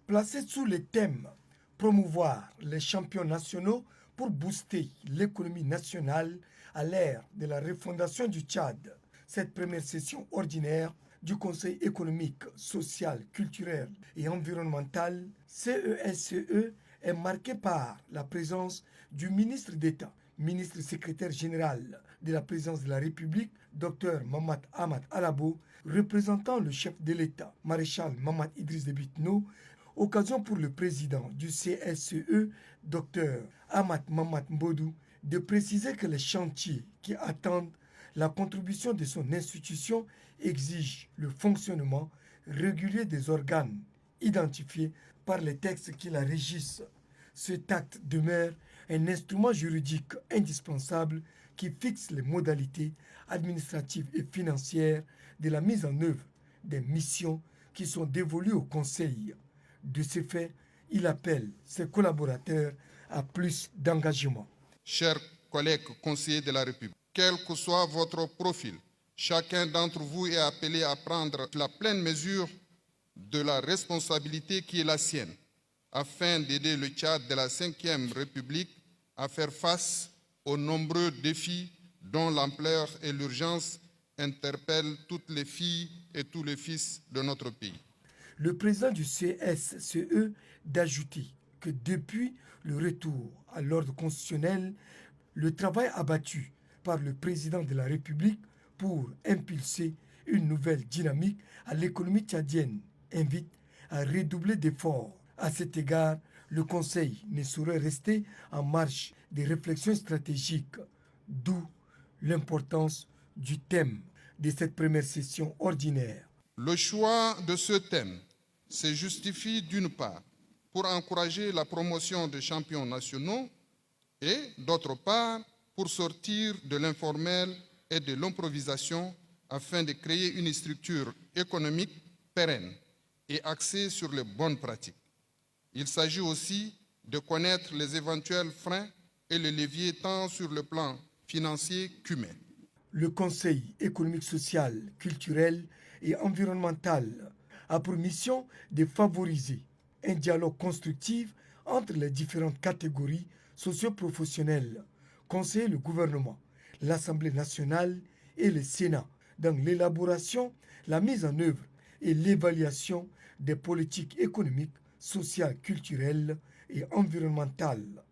Placé sous le thème promouvoir les champions nationaux pour booster l'économie nationale à l'ère de la refondation du Tchad. Cette première session ordinaire du Conseil économique, social, culturel et environnemental CESCE est marquée par la présence du ministre d'État, ministre secrétaire général de la présidence de la République, Dr Mamad Ahmad Alabo, représentant le chef de l'État, maréchal Mamad Idriss Déby Itno, occasion pour le président du CSCE, Dr Ahmad Mamad Mbodou, de préciser que les chantiers qui attendent la contribution de son institution exigent le fonctionnement régulier des organes identifiés par les textes qui la régissent. Cet acte demeure un instrument juridique indispensable qui fixe les modalités administratives et financières de la mise en œuvre des missions qui sont dévolues au Conseil. De ce fait, il appelle ses collaborateurs à plus d'engagement. Chers collègues conseillers de la République, quel que soit votre profil, chacun d'entre vous est appelé à prendre la pleine mesure de la responsabilité qui est la sienne, afin d'aider le Tchad de la Ve République à faire face aux nombreux défis dont l'ampleur et l'urgence interpellent toutes les filles et tous les fils de notre pays. Le président du CSCE d'ajouter que depuis le retour à l'ordre constitutionnel, le travail abattu par le président de la République pour impulser une nouvelle dynamique à l'économie tchadienne invite à redoubler d'efforts. À cet égard, le Conseil ne saurait rester en marge des réflexions stratégiques, d'où l'importance du thème de cette première session ordinaire. Le choix de ce thème se justifie d'une part pour encourager la promotion des champions nationaux et d'autre part pour sortir de l'informel et de l'improvisation afin de créer une structure économique pérenne et axée sur les bonnes pratiques. Il s'agit aussi de connaître les éventuels freins et les leviers tant sur le plan financier qu'humain. Le Conseil économique, social, culturel et environnemental a pour mission de favoriser un dialogue constructif entre les différentes catégories socio-professionnelles, conseiller le gouvernement, l'Assemblée nationale et le Sénat dans l'élaboration, la mise en œuvre et l'évaluation des politiques économiques, sociales, culturelles et environnementales.